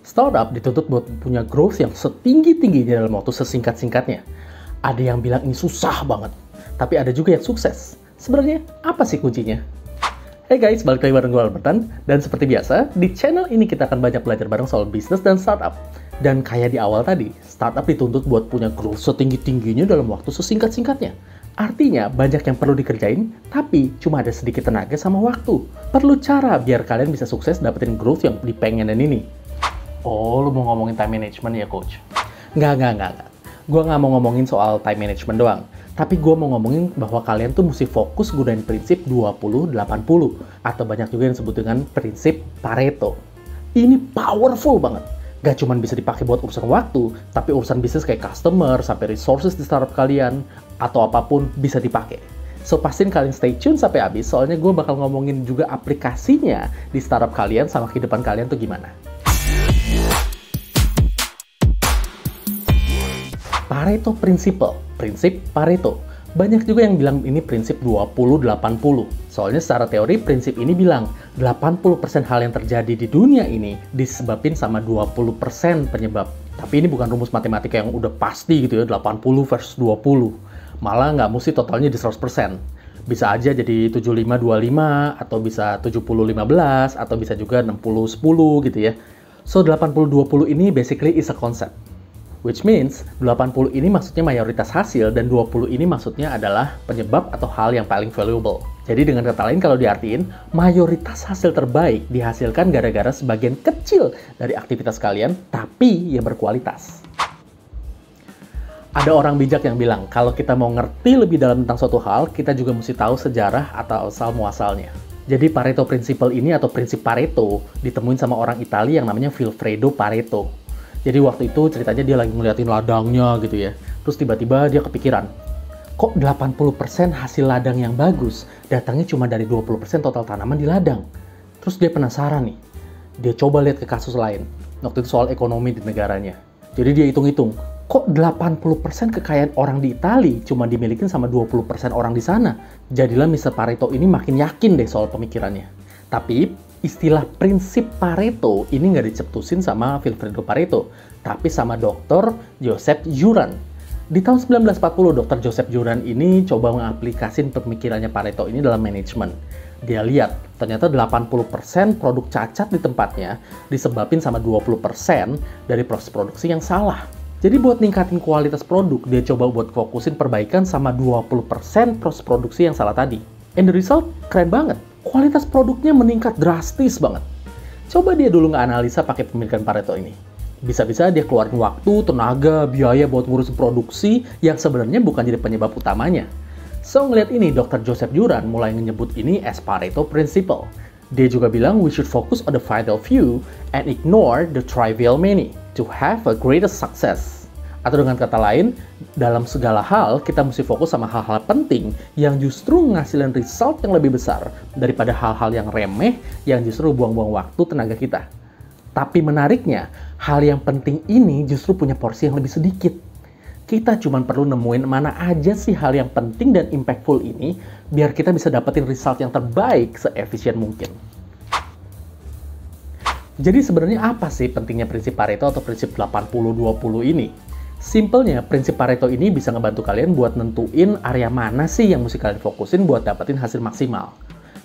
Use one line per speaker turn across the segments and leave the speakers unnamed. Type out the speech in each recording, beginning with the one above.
Startup dituntut buat punya growth yang setinggi-tingginya dalam waktu sesingkat-singkatnya. Ada yang bilang ini susah banget, tapi ada juga yang sukses. Sebenarnya apa sih kuncinya? Hey guys, balik lagi bareng gue Albertan, dan seperti biasa, di channel ini kita akan banyak belajar bareng soal bisnis dan startup. Dan kayak di awal tadi, startup dituntut buat punya growth setinggi-tingginya dalam waktu sesingkat-singkatnya. Artinya, banyak yang perlu dikerjain, tapi cuma ada sedikit tenaga sama waktu. Perlu cara biar kalian bisa sukses dapetin growth yang dipengenin ini. Oh, lu mau ngomongin time management ya, Coach? Nggak. Gue nggak mau ngomongin soal time management doang. Tapi gue mau ngomongin bahwa kalian tuh mesti fokus gunain prinsip 20-80. Atau banyak juga yang disebut dengan prinsip Pareto. Ini powerful banget. Gak cuma bisa dipakai buat urusan waktu, tapi urusan bisnis kayak customer, sampai resources di startup kalian, atau apapun bisa dipakai. So, pastiin kalian stay tune sampai habis, soalnya gue bakal ngomongin juga aplikasinya di startup kalian sama kehidupan kalian tuh gimana. Pareto Principle, prinsip Pareto. Banyak juga yang bilang ini prinsip 20-80. Soalnya secara teori prinsip ini bilang 80% hal yang terjadi di dunia ini disebabin sama 20% penyebab. Tapi ini bukan rumus matematika yang udah pasti gitu ya, 80 versus 20. Malah nggak mesti totalnya di 100%. Bisa aja jadi 75-25, atau bisa 70-15, atau bisa juga 60-10 gitu ya. So 80-20 ini basically is a concept. Which means, 80 ini maksudnya mayoritas hasil, dan 20 ini maksudnya adalah penyebab atau hal yang paling valuable. Jadi dengan kata lain kalau diartiin, mayoritas hasil terbaik dihasilkan gara-gara sebagian kecil dari aktivitas kalian, tapi yang berkualitas. Ada orang bijak yang bilang, kalau kita mau ngerti lebih dalam tentang suatu hal, kita juga mesti tahu sejarah atau asal-muasalnya. Jadi Pareto Principle ini atau prinsip Pareto ditemuin sama orang Italia yang namanya Vilfredo Pareto. Jadi waktu itu ceritanya dia lagi ngeliatin ladangnya gitu ya. Terus tiba-tiba dia kepikiran, kok 80% hasil ladang yang bagus datangnya cuma dari 20% total tanaman di ladang. Terus dia penasaran nih. Dia coba lihat ke kasus lain. Waktu itu soal ekonomi di negaranya. Jadi dia hitung-hitung, kok 80% kekayaan orang di Italia cuma dimilikin sama 20% orang di sana. Jadilah Mr. Pareto ini makin yakin deh soal pemikirannya. Tapi istilah prinsip Pareto ini nggak dicetusin sama Vilfredo Pareto, tapi sama Dr. Joseph Juran. Di tahun 1940, Dr. Joseph Juran ini coba mengaplikasikan pemikirannya Pareto ini dalam manajemen. Dia lihat, ternyata 80% produk cacat di tempatnya disebabin sama 20% dari proses produksi yang salah. Jadi buat ningkatin kualitas produk, dia coba buat fokusin perbaikan sama 20% proses produksi yang salah tadi. And the result keren banget. Kualitas produknya meningkat drastis banget. Coba dia dulu nggak analisa pakai pemikiran Pareto ini. Bisa-bisa dia keluarin waktu, tenaga, biaya buat ngurusin produksi yang sebenarnya bukan jadi penyebab utamanya. So, ngeliat ini, Dr. Joseph Juran mulai menyebut ini as Pareto Principle. Dia juga bilang we should focus on the vital few and ignore the trivial many to have a greater success. Atau dengan kata lain, dalam segala hal kita mesti fokus sama hal-hal penting yang justru ngasilin result yang lebih besar daripada hal-hal yang remeh yang justru buang-buang waktu tenaga kita. Tapi menariknya, hal yang penting ini justru punya porsi yang lebih sedikit. Kita cuma perlu nemuin mana aja sih hal yang penting dan impactful ini biar kita bisa dapetin result yang terbaik seefisien mungkin. Jadi sebenarnya apa sih pentingnya prinsip Pareto atau prinsip 80-20 ini? Simpelnya, prinsip Pareto ini bisa ngebantu kalian buat nentuin area mana sih yang mesti kalian fokusin buat dapetin hasil maksimal.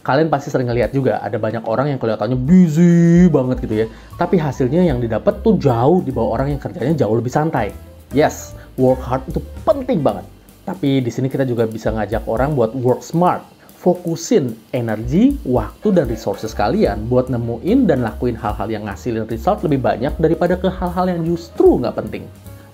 Kalian pasti sering ngeliat juga, ada banyak orang yang kelihatannya busy banget gitu ya. Tapi hasilnya yang didapat tuh jauh di bawah orang yang kerjanya jauh lebih santai. Yes, work hard itu penting banget. Tapi di sini kita juga bisa ngajak orang buat work smart. Fokusin energi, waktu, dan resources kalian buat nemuin dan lakuin hal-hal yang ngasilin result lebih banyak daripada ke hal-hal yang justru nggak penting.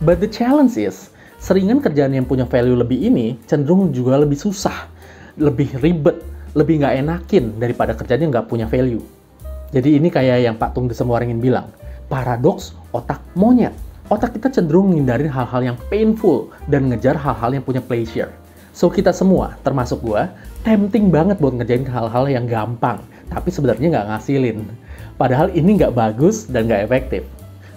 But the challenge is, seringan kerjaan yang punya value lebih ini cenderung juga lebih susah, lebih ribet, lebih nggak enakin daripada kerjaan yang nggak punya value. Jadi ini kayak yang Pak Tung Desemwaringin bilang, paradoks otak monyet. Otak kita cenderung ngindarin hal-hal yang painful dan ngejar hal-hal yang punya pleasure. So kita semua, termasuk gua, tempting banget buat ngerjain hal-hal yang gampang, tapi sebenarnya nggak ngasilin. Padahal ini nggak bagus dan nggak efektif.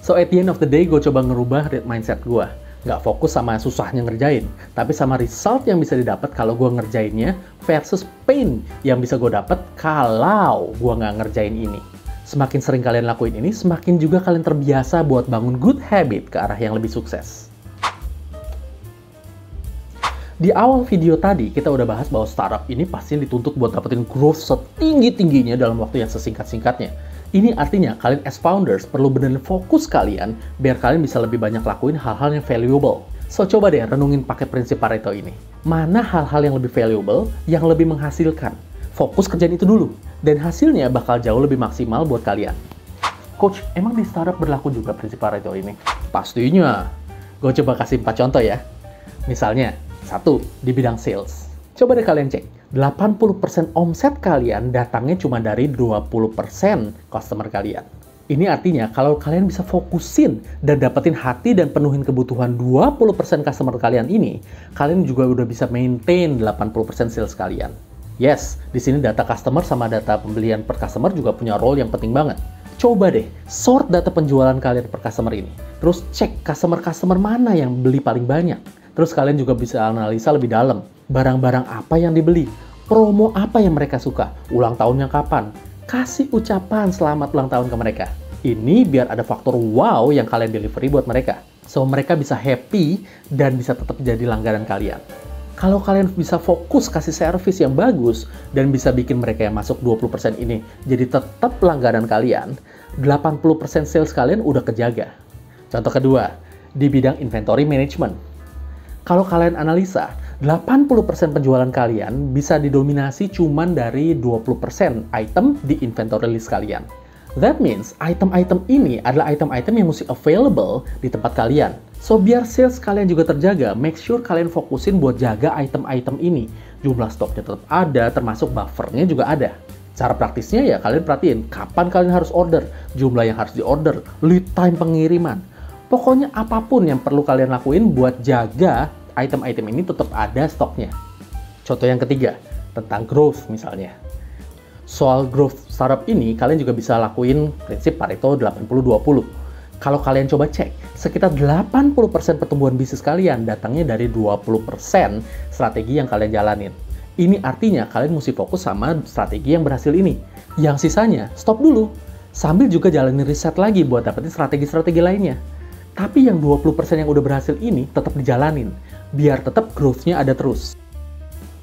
So at the end of the day, gue coba ngerubah mindset gue. Nggak fokus sama susahnya ngerjain, tapi sama result yang bisa didapat kalau gue ngerjainnya versus pain yang bisa gue dapat kalau gue nggak ngerjain ini. Semakin sering kalian lakuin ini, semakin juga kalian terbiasa buat bangun good habit ke arah yang lebih sukses. Di awal video tadi, kita udah bahas bahwa startup ini pasti dituntut buat dapetin growth setinggi-tingginya dalam waktu yang sesingkat-singkatnya. Ini artinya kalian as founders perlu benar-benar fokus kalian biar kalian bisa lebih banyak lakuin hal-hal yang valuable. So, coba deh renungin pakai prinsip Pareto ini. Mana hal-hal yang lebih valuable, yang lebih menghasilkan? Fokus kerjaan itu dulu, dan hasilnya bakal jauh lebih maksimal buat kalian. Coach, emang di startup berlaku juga prinsip Pareto ini? Pastinya. Gue coba kasih 4 contoh ya. Misalnya, 1. Di bidang sales. Coba deh kalian cek, 80% omset kalian datangnya cuma dari 20% customer kalian. Ini artinya kalau kalian bisa fokusin dan dapetin hati dan penuhin kebutuhan 20% customer kalian ini, kalian juga udah bisa maintain 80% sales kalian. Yes, di sini data customer sama data pembelian per customer juga punya role yang penting banget. Coba deh, sort data penjualan kalian per customer ini. Terus cek customer-customer mana yang beli paling banyak. Terus kalian juga bisa analisa lebih dalam. Barang-barang apa yang dibeli, promo apa yang mereka suka, ulang tahunnya kapan. Kasih ucapan selamat ulang tahun ke mereka. Ini biar ada faktor wow yang kalian delivery buat mereka. So, mereka bisa happy dan bisa tetap jadi langganan kalian. Kalau kalian bisa fokus kasih servis yang bagus dan bisa bikin mereka yang masuk 20% ini jadi tetap langganan kalian, 80% sales kalian udah kejaga. Contoh kedua, di bidang inventory management. Kalau kalian analisa, 80% penjualan kalian bisa didominasi cuman dari 20% item di inventory list kalian. That means, item-item ini adalah item-item yang mesti available di tempat kalian. So, biar sales kalian juga terjaga, make sure kalian fokusin buat jaga item-item ini. Jumlah stoknya tetap ada, termasuk buffernya juga ada. Cara praktisnya ya kalian perhatiin, kapan kalian harus order, jumlah yang harus diorder, lead time pengiriman. Pokoknya apapun yang perlu kalian lakuin buat jaga item-item ini tetap ada stoknya. Contoh yang ketiga, tentang growth misalnya. Soal growth startup ini, kalian juga bisa lakuin prinsip Pareto 80-20. Kalau kalian coba cek, sekitar 80% pertumbuhan bisnis kalian datangnya dari 20% strategi yang kalian jalanin. Ini artinya kalian mesti fokus sama strategi yang berhasil ini. Yang sisanya, stop dulu. Sambil juga jalanin riset lagi buat dapetin strategi-strategi lainnya. Tapi yang 20% yang udah berhasil ini tetap dijalanin, biar tetap growth-nya ada terus.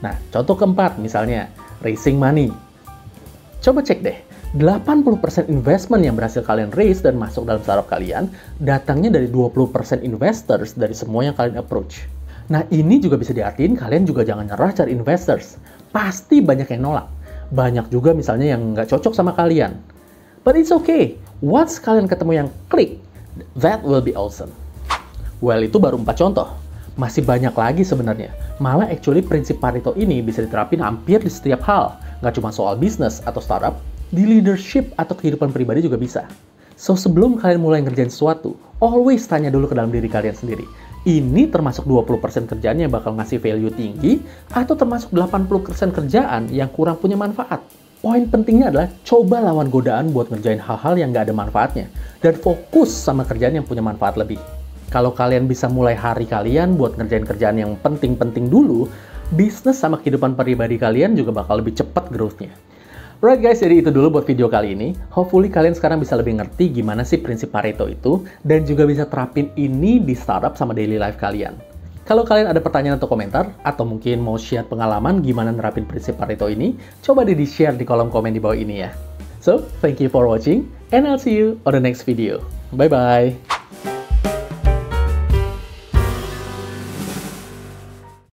Nah, contoh keempat misalnya, raising money. Coba cek deh, 80% investment yang berhasil kalian raise dan masuk dalam startup kalian, datangnya dari 20% investors dari semua yang kalian approach. Nah, ini juga bisa diartiin kalian juga jangan nyerah cari investors. Pasti banyak yang nolak. Banyak juga misalnya yang nggak cocok sama kalian. But it's okay. Once kalian ketemu yang klik, that will be awesome. Well, itu baru 4 contoh. Masih banyak lagi sebenarnya. Malah actually prinsip Pareto ini bisa diterapin hampir di setiap hal. Nggak cuma soal bisnis atau startup, di leadership atau kehidupan pribadi juga bisa. So, sebelum kalian mulai ngerjain sesuatu, always tanya dulu ke dalam diri kalian sendiri. Ini termasuk 20% kerjaan yang bakal ngasih value tinggi, atau termasuk 80% kerjaan yang kurang punya manfaat? Poin pentingnya adalah coba lawan godaan buat ngerjain hal-hal yang nggak ada manfaatnya, dan fokus sama kerjaan yang punya manfaat lebih. Kalau kalian bisa mulai hari kalian buat ngerjain kerjaan yang penting-penting dulu, bisnis sama kehidupan pribadi kalian juga bakal lebih cepat growth-nya. Alright guys, jadi itu dulu buat video kali ini. Hopefully kalian sekarang bisa lebih ngerti gimana sih prinsip Pareto itu, dan juga bisa terapin ini di startup sama daily life kalian. Kalau kalian ada pertanyaan atau komentar, atau mungkin mau share pengalaman gimana nerapin prinsip Pareto ini, coba deh di-share di kolom komen di bawah ini ya. So, thank you for watching, and I'll see you on the next video. Bye-bye!